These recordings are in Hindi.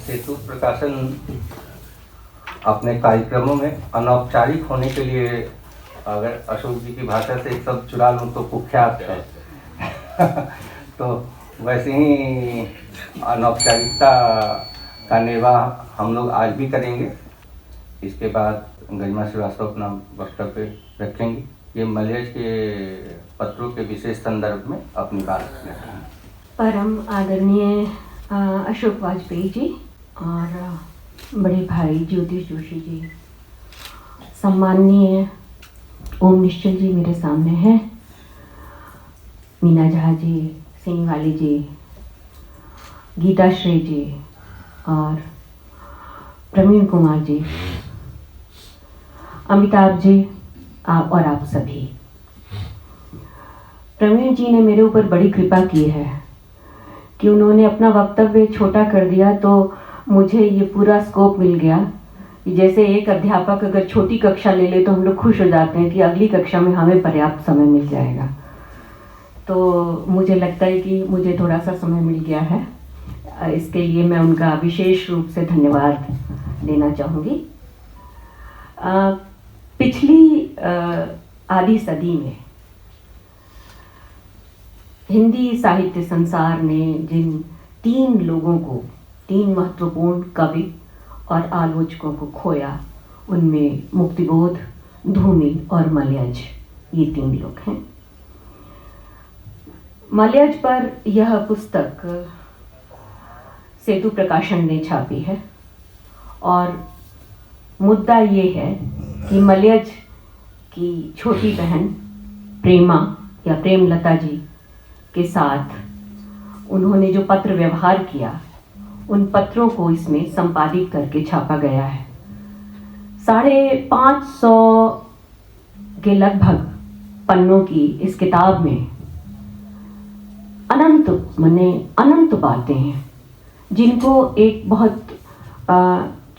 सेतु प्रकाशन अपने कार्यक्रमों में अनौपचारिक होने के लिए, अगर अशोक जी की भाषा से एक शब्द चुरा लूँ तो कुख्यात है तो वैसे ही अनौपचारिकता का निर्वाह हम लोग आज भी करेंगे। इसके बाद गरिमा श्रीवास्तव अपना वक्तव्य रखेंगे। ये मलयज के पत्रों के विशेष संदर्भ में अपनी बात रखेंगे। परम आदरणीय अशोक वाजपेयी जी और बड़े भाई ज्योतिष जोशी जी, सम्माननीय ओम निश्चल जी मेरे सामने हैं, मीना झा जी, सिंह वाली जी, गीता श्री जी और प्रवीण कुमार जी, अमिताभ जी और आप सभी। प्रवीण जी ने मेरे ऊपर बड़ी कृपा की है कि उन्होंने अपना वक्तव्य छोटा कर दिया, तो मुझे ये पूरा स्कोप मिल गया कि जैसे एक अध्यापक अगर छोटी कक्षा ले ले तो हम लोग खुश हो जाते हैं कि अगली कक्षा में हमें पर्याप्त समय मिल जाएगा। तो मुझे लगता है कि मुझे थोड़ा सा समय मिल गया है, इसके लिए मैं उनका विशेष रूप से धन्यवाद देना चाहूँगी। पिछली आधी सदी में हिंदी साहित्य संसार ने जिन तीन लोगों को, तीन महत्वपूर्ण कवि और आलोचकों को खोया, उनमें मुक्तिबोध, धूमि और मलयज, ये तीन लोग हैं। मलयज पर यह पुस्तक सेतु प्रकाशन ने छापी है और मुद्दा ये है कि मलयज की छोटी बहन प्रेमा या प्रेमलता जी के साथ उन्होंने जो पत्र व्यवहार किया, उन पत्रों को इसमें संपादित करके छापा गया है। 550 के लगभग पन्नों की इस किताब में अनंत बातें हैं, जिनको एक बहुत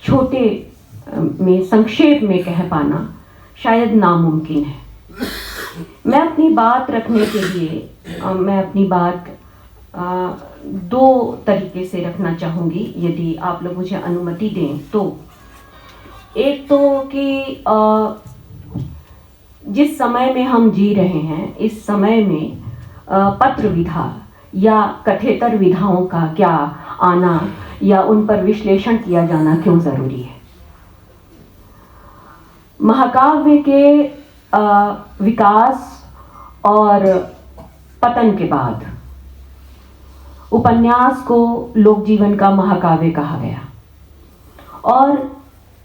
छोटे में संक्षेप में कह पाना शायद नामुमकिन है। मैं अपनी बात रखने के लिए मैं अपनी बात दो तरीके से रखना चाहूँगी, यदि आप लोग मुझे अनुमति दें तो। एक तो कि जिस समय में हम जी रहे हैं, इस समय में पत्र विधा या कथेतर विधाओं का क्या आना या उन पर विश्लेषण किया जाना क्यों ज़रूरी है। महाकाव्य के विकास और पतन के बाद उपन्यास को लोक जीवन का महाकाव्य कहा गया, और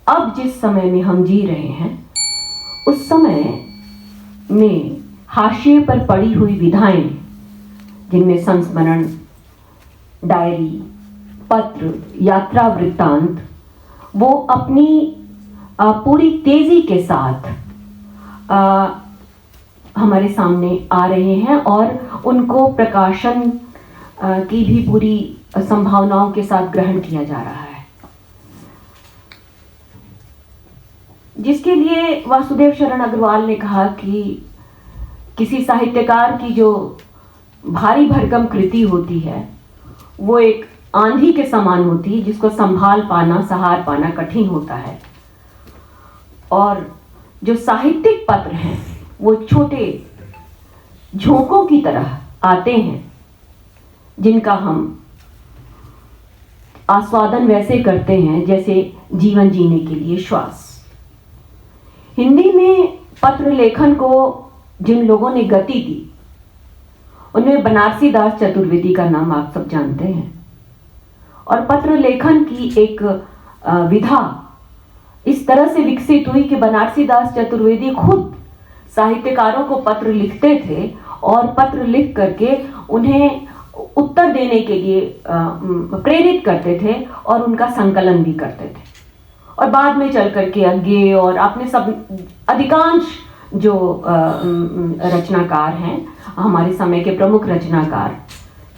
अब जिस समय में हम जी रहे हैं, उस समय में हाशिए पर पड़ी हुई विधाएं, जिनमें संस्मरण, डायरी, पत्र, यात्रा वृत्तांत, वो अपनी पूरी तेजी के साथ हमारे सामने आ रहे हैं और उनको प्रकाशन की भी पूरी संभावनाओं के साथ ग्रहण किया जा रहा है, जिसके लिए वासुदेव शरण अग्रवाल ने कहा कि किसी साहित्यकार की जो भारी भरकम कृति होती है, वो एक आंधी के समान होती है, जिसको संभाल पाना, सहार पाना कठिन होता है। और जो साहित्यिक पत्र हैं, वो छोटे झोंकों की तरह आते हैं, जिनका हम आस्वादन वैसे करते हैं जैसे जीवन जीने के लिए श्वास। हिंदी में पत्र लेखन को जिन लोगों ने गति दी, उनमें बनारसी दास चतुर्वेदी का नाम आप सब जानते हैं। और पत्र लेखन की एक विधा इस तरह से विकसित हुई कि बनारसी दास चतुर्वेदी खुद साहित्यकारों को पत्र लिखते थे और पत्र लिख करके उन्हें उत्तर देने के लिए प्रेरित करते थे और उनका संकलन भी करते थे। और बाद में चल करके अज्ञे और आपने सब अधिकांश जो रचनाकार हैं, हमारे समय के प्रमुख रचनाकार,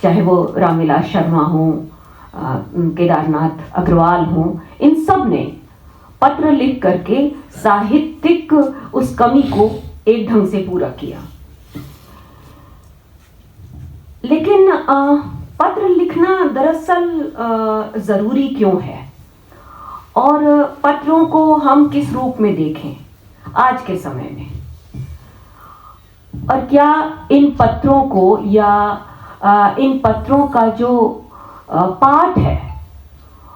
चाहे वो रामविलास शर्मा हो, केदारनाथ अग्रवाल हो, इन सब ने पत्र लिख करके साहित्यिक उस कमी को एक ढंग से पूरा किया। लेकिन पत्र लिखने लिखना दरअसल ज़रूरी क्यों है और पत्रों को हम किस रूप में देखें आज के समय में, और क्या इन पत्रों को या इन पत्रों का जो पाठ है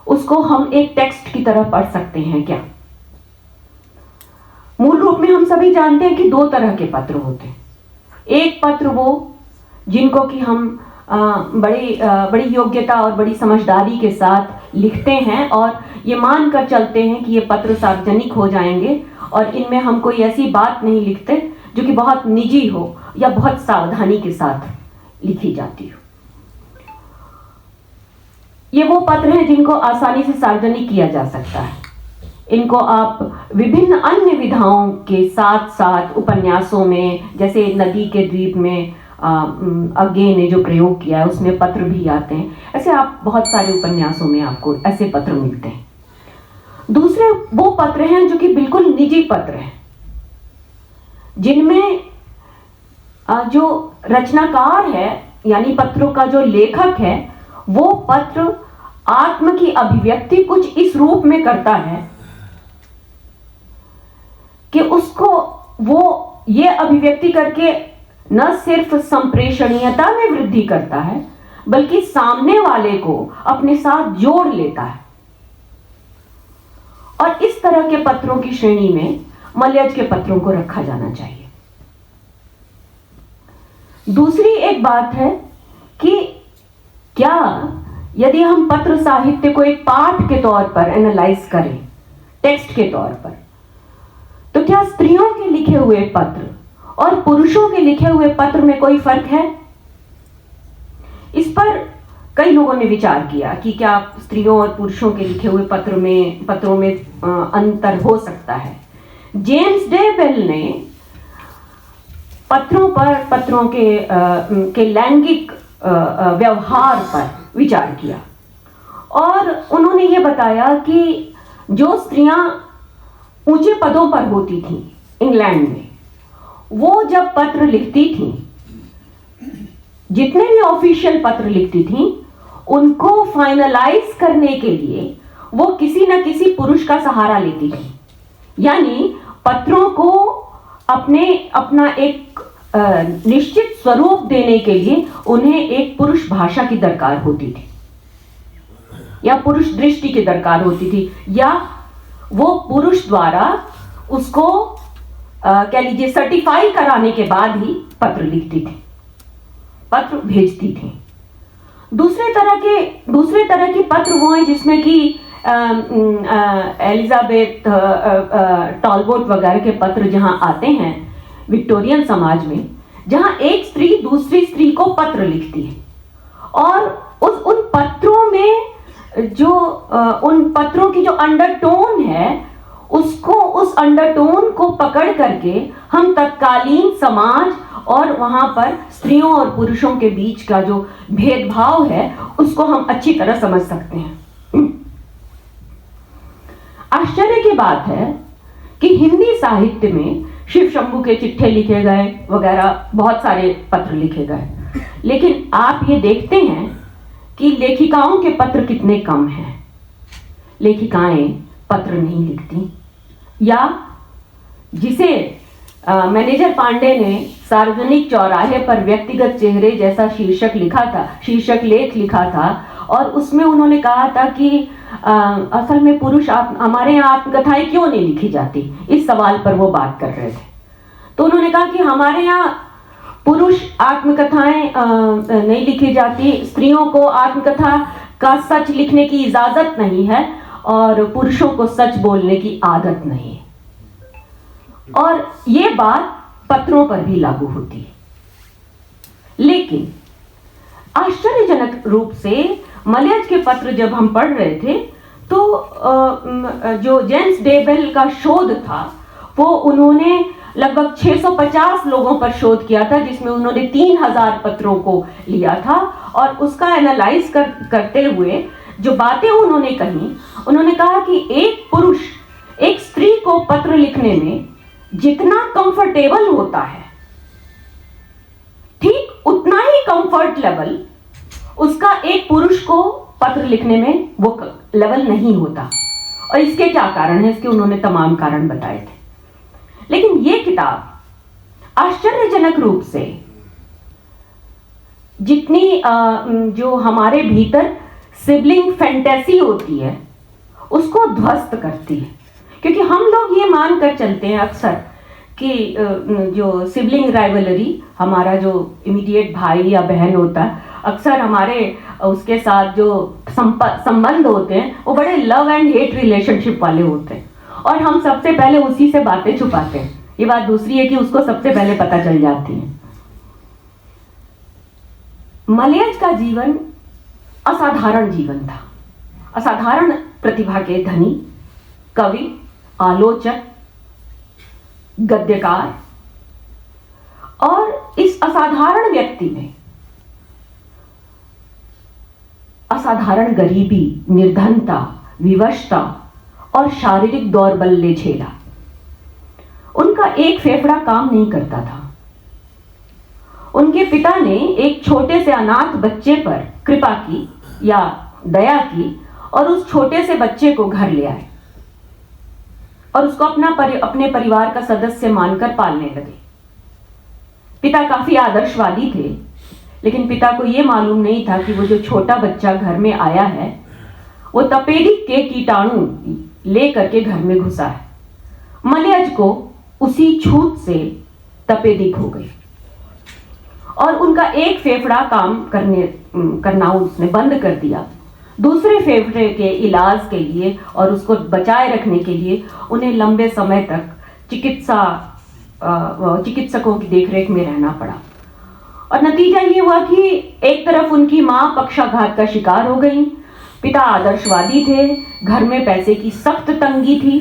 उसको हम एक टेक्स्ट की तरह पढ़ सकते हैं क्या। मूल रूप में हम सभी जानते हैं कि दो तरह के पत्र होते हैं। एक पत्र वो जिनको कि हम बड़ी योग्यता और बड़ी समझदारी के साथ लिखते हैं और ये मानकर चलते हैं कि ये पत्र सार्वजनिक हो जाएंगे और इनमें हम कोई ऐसी बात नहीं लिखते जो कि बहुत निजी हो या बहुत सावधानी के साथ लिखी जाती हो। ये वो पत्र हैं जिनको आसानी से सार्वजनिक किया जा सकता है। इनको आप विभिन्न अन्य विधाओं के साथ साथ उपन्यासों में, जैसे नदी के द्वीप में अज्ञे ने जो प्रयोग किया है उसमें पत्र भी आते हैं, ऐसे आप बहुत सारे उपन्यासों में आपको ऐसे पत्र मिलते हैं। दूसरे वो पत्र हैं जो कि बिल्कुल निजी पत्र हैं, जिनमें जो रचनाकार है यानी पत्रों का जो लेखक है वो पत्र आत्म की अभिव्यक्ति कुछ इस रूप में करता है कि उसको वो ये अभिव्यक्ति करके न सिर्फ संप्रेषणीयता में वृद्धि करता है बल्कि सामने वाले को अपने साथ जोड़ लेता है। और इस तरह के पत्रों की श्रेणी में मलयज के पत्रों को रखा जाना चाहिए। दूसरी एक बात है कि क्या यदि हम पत्र साहित्य को एक पाठ के तौर पर एनालाइज करें, टेक्स्ट के तौर पर, तो क्या स्त्रियों के लिखे हुए पत्र और पुरुषों के लिखे हुए पत्र में कोई फर्क है? इस पर कई लोगों ने विचार किया कि क्या स्त्रियों और पुरुषों के लिखे हुए पत्रों में अंतर हो सकता है। जेम्स डे बेल ने पत्रों के लैंगिक व्यवहार पर विचार किया और उन्होंने ये बताया कि जो स्त्रियां ऊंचे पदों पर होती थीं इंग्लैंड में, वो जब पत्र लिखती थीं, जितने भी ऑफिशियल पत्र लिखती थीं, उनको फाइनलाइज करने के लिए वो किसी न किसी पुरुष का सहारा लेती थी। यानी पत्रों को अपना एक निश्चित स्वरूप देने के लिए उन्हें एक पुरुष भाषा की दरकार होती थी या पुरुष दृष्टि की दरकार होती थी, या वो पुरुष द्वारा उसको कह लीजिए सर्टिफाई कराने के बाद ही पत्र लिखती थी, पत्र भेजती थी। दूसरे तरह के पत्र वो हैं जिसमें कि एलिजाबेथ टॉलबोट वगैरह के पत्र जहां आते हैं विक्टोरियन समाज में, जहां एक स्त्री दूसरी स्त्री को पत्र लिखती है और उन पत्रों में उन पत्रों की जो अंडरटोन है उस अंडरटोन को पकड़ करके हम तत्कालीन समाज और वहां पर स्त्रियों और पुरुषों के बीच का जो भेदभाव है उसको हम अच्छी तरह समझ सकते हैं। आश्चर्य की बात है कि हिंदी साहित्य में शिव शंभू के चिट्ठे लिखे गए वगैरह बहुत सारे पत्र लिखे गए, लेकिन आप ये देखते हैं कि लेखिकाओं के पत्र कितने कम हैं। लेखिकाएं पत्र नहीं लिखती, या जिसे मैनेजर पांडे ने सार्वजनिक चौराहे पर व्यक्तिगत चेहरे जैसा शीर्षक लेख लिखा था और उसमें उन्होंने कहा था कि असल में पुरुष हमारे यहाँ आत्मकथाएं क्यों नहीं लिखी जाती, इस सवाल पर वो बात कर रहे थे। तो उन्होंने कहा कि हमारे यहाँ पुरुष आत्मकथाएं नहीं लिखी जाती, स्त्रियों को आत्मकथा का सच लिखने की इजाजत नहीं है और पुरुषों को सच बोलने की आदत नहीं है। और ये बात पत्रों पर भी लागू होती है। लेकिन आश्चर्यजनक रूप से मलयज के पत्र जब हम पढ़ रहे थे तो जो जेम्स डे बेल का शोध था वो उन्होंने लगभग 650 लोगों पर शोध किया था, जिसमें उन्होंने 3000 पत्रों को लिया था और उसका एनालाइज करते हुए जो बातें उन्होंने कही, उन्होंने कहा कि एक पुरुष एक स्त्री को पत्र लिखने में जितना कंफर्टेबल होता है, ठीक उतना ही कंफर्ट लेवल उसका एक पुरुष को पत्र लिखने में वो लेवल नहीं होता। और इसके क्या कारण है, इसके उन्होंने तमाम कारण बताए थे। लेकिन ये किताब आश्चर्यजनक रूप से जितनी जो हमारे भीतर सिबलिंग फैंटेसी होती है उसको ध्वस्त करती है। क्योंकि हम लोग ये मान कर चलते हैं अक्सर कि जो सिबलिंग राइवलरी, हमारा जो इमीडिएट भाई या बहन होता है, अक्सर हमारे उसके साथ जो संबंध होते हैं वो बड़े लव एंड हेट रिलेशनशिप वाले होते हैं और हम सबसे पहले उसी से बातें छुपाते हैं। ये बात दूसरी है कि उसको सबसे पहले पता चल जाती है। मलयज का जीवन असाधारण जीवन था। असाधारण प्रतिभा के धनी, कवि, आलोचक, गद्यकार, और इस असाधारण व्यक्ति में असाधारण गरीबी, निर्धनता, विवशता और शारीरिक दौर्बल्य झेला। उनका एक फेफड़ा काम नहीं करता था। उनके पिता ने एक छोटे से अनाथ बच्चे पर कृपा की या दया की और उस छोटे से बच्चे को घर ले आए और उसको अपने परिवार का सदस्य मानकर पालने लगे। पिता काफी आदर्शवादी थे, लेकिन पिता को यह मालूम नहीं था कि वो जो छोटा बच्चा घर में आया है वो तपेदिक के कीटाणु ले करके घर में घुसा है। मलयज को उसी छूत से तपेदिक हो गई और उनका एक फेफड़ा काम करना उसने बंद कर दिया। दूसरे फेफड़े के इलाज के लिए और उसको बचाए रखने के लिए उन्हें लंबे समय तक चिकित्सकों की देखरेख में रहना पड़ा और नतीजा ये हुआ कि एक तरफ उनकी मां पक्षाघात का शिकार हो गई, पिता आदर्शवादी थे, घर में पैसे की सख्त तंगी थी।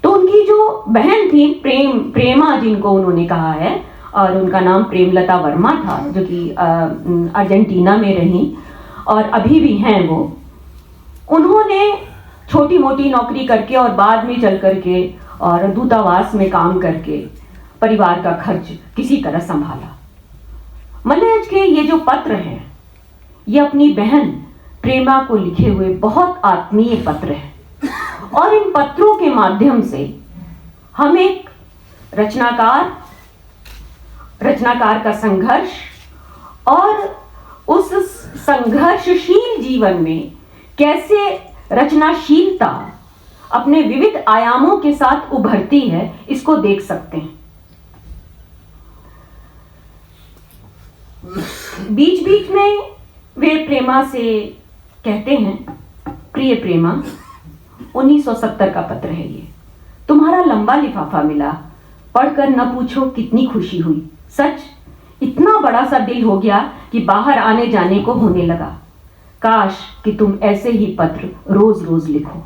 तो उनकी जो बहन थी प्रेमा, जिनको उन्होंने कहा है, और उनका नाम प्रेमलता वर्मा था, जो कि अर्जेंटीना में रही और अभी भी हैं वो। उन्होंने छोटी मोटी नौकरी करके और बाद में चल करके और दूतावास में काम करके परिवार का खर्च किसी तरह संभाला। मलयज के ये जो पत्र हैं ये अपनी बहन प्रेमा को लिखे हुए बहुत आत्मीय पत्र हैं और इन पत्रों के माध्यम से हम एक रचनाकार का संघर्ष और उस संघर्षशील जीवन में कैसे रचनाशीलता अपने विविध आयामों के साथ उभरती है, इसको देख सकते हैं। बीच बीच में वे प्रेमा से कहते हैं, प्रिय प्रेमा, 1970 का पत्र है ये, तुम्हारा लंबा लिफाफा मिला, पढ़कर न पूछो कितनी खुशी हुई। सच इतना बड़ा सा दिल हो गया कि बाहर आने जाने को होने लगा। काश कि तुम ऐसे ही पत्र रोज रोज लिखो।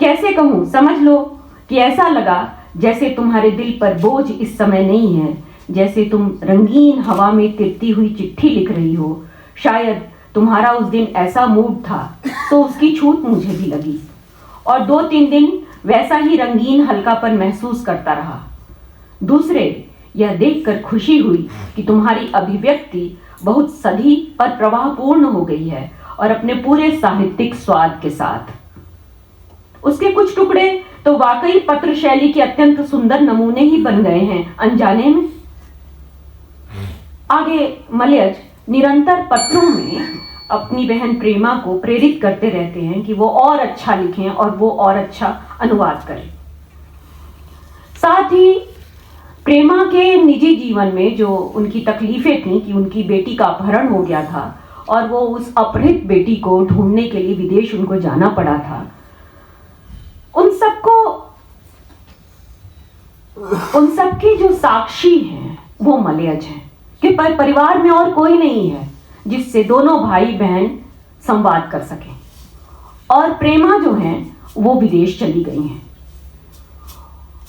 कैसे कहूं, समझ लो कि ऐसा लगा जैसे तुम्हारे दिल पर बोझ इस समय नहीं है, जैसे तुम रंगीन हवा में तिरती हुई चिट्ठी लिख रही हो। शायद तुम्हारा उस दिन ऐसा मूड था तो उसकी छूट मुझे भी लगी और 2-3 दिन वैसा ही रंगीन हल्कापन महसूस करता रहा। दूसरे यह देखकर खुशी हुई कि तुम्हारी अभिव्यक्ति बहुत सधी और प्रवाहपूर्ण हो गई है और अपने पूरे साहित्यिक स्वाद के साथ। उसके कुछ टुकड़े तो वाकई पत्र शैली के अत्यंत सुंदर नमूने ही बन गए हैं अनजाने में। आगे मलयज निरंतर पत्रों में अपनी बहन प्रेमा को प्रेरित करते रहते हैं कि वो और अच्छा लिखें और वो और अच्छा अनुवाद करें। साथ ही प्रेमा के निजी जीवन में जो उनकी तकलीफें थीं कि उनकी बेटी का अपहरण हो गया था और वो उस अपहृत बेटी को ढूंढने के लिए विदेश उनको जाना पड़ा था, उन सबके जो साक्षी हैं वो मलयज हैं कि परिवार में और कोई नहीं है जिससे दोनों भाई बहन संवाद कर सकें। और प्रेमा जो हैं वो विदेश चली गई हैं।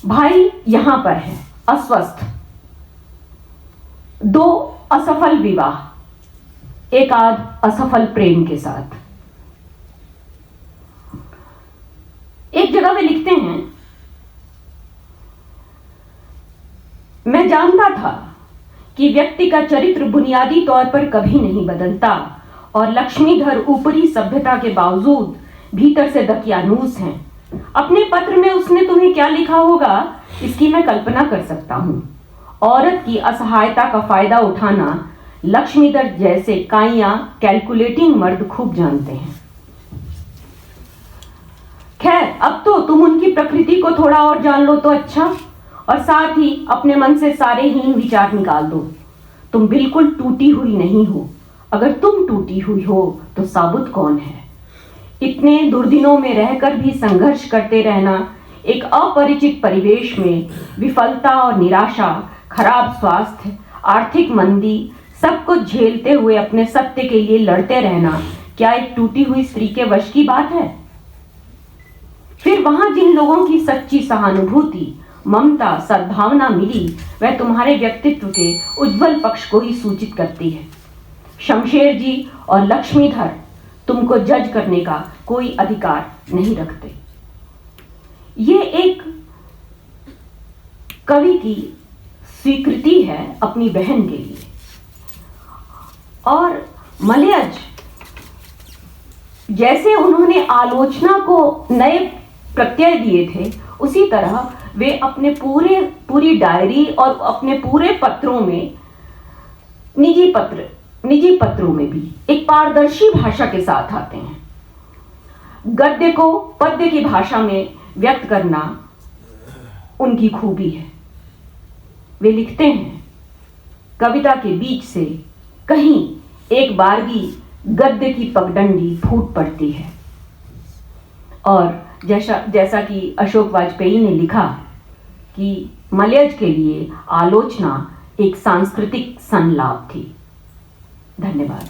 भाई यहां पर है अस्वस्थ, 2 असफल विवाह, एक आध असफल प्रेम के साथ। एक जगह वे लिखते हैं, मैं जानता था कि व्यक्ति का चरित्र बुनियादी तौर पर कभी नहीं बदलता और लक्ष्मीधर ऊपरी सभ्यता के बावजूद भीतर से दकियानूस हैं। अपने पत्र में उसने तुम्हें क्या लिखा होगा इसकी मैं कल्पना कर सकता हूँ। औरत की असहायता का फायदा उठाना लक्ष्मीधर जैसे काइया कैलकुलेटिंग मर्द खूब जानते हैं। खैर, अब तो तुम उनकी प्रकृति को थोड़ा और जान लो तो अच्छा, और साथ ही अपने मन से सारे हीन विचार निकाल दो। तुम बिल्कुल टूटी हुई नहीं हो। अगर तुम टूटी हुई हो तो साबुत कौन है? इतने दुर्दिनों में रहकर भी संघर्ष करते रहना, एक अपरिचित परिवेश में विफलता और निराशा, खराब स्वास्थ्य, आर्थिक मंदी, सब कुछ झेलते हुए अपने सत्य के लिए लड़ते रहना क्या एक टूटी हुई स्त्री के वश की बात है? फिर वहां जिन लोगों की सच्ची सहानुभूति, ममता, सद्भावना मिली, वह तुम्हारे व्यक्तित्व के उज्जवल पक्ष को ही सूचित करती है। शमशेर जी और लक्ष्मीधर तुमको जज करने का कोई अधिकार नहीं रखते। ये एक कवि की स्वीकृति है अपनी बहन के लिए। और मलयज जैसे उन्होंने आलोचना को नए प्रत्यय दिए थे, उसी तरह वे अपने पूरी डायरी और अपने पूरे पत्रों में, निजी पत्रों में भी एक पारदर्शी भाषा के साथ आते हैं। गद्य को पद्य की भाषा में व्यक्त करना उनकी खूबी है। वे लिखते हैं, कविता के बीच से कहीं एक बारगी गद्य की पगडंडी फूट पड़ती है। और जैसा कि अशोक वाजपेयी ने लिखा कि मलयज के लिए आलोचना एक सांस्कृतिक संलाप थी। धन्यवाद।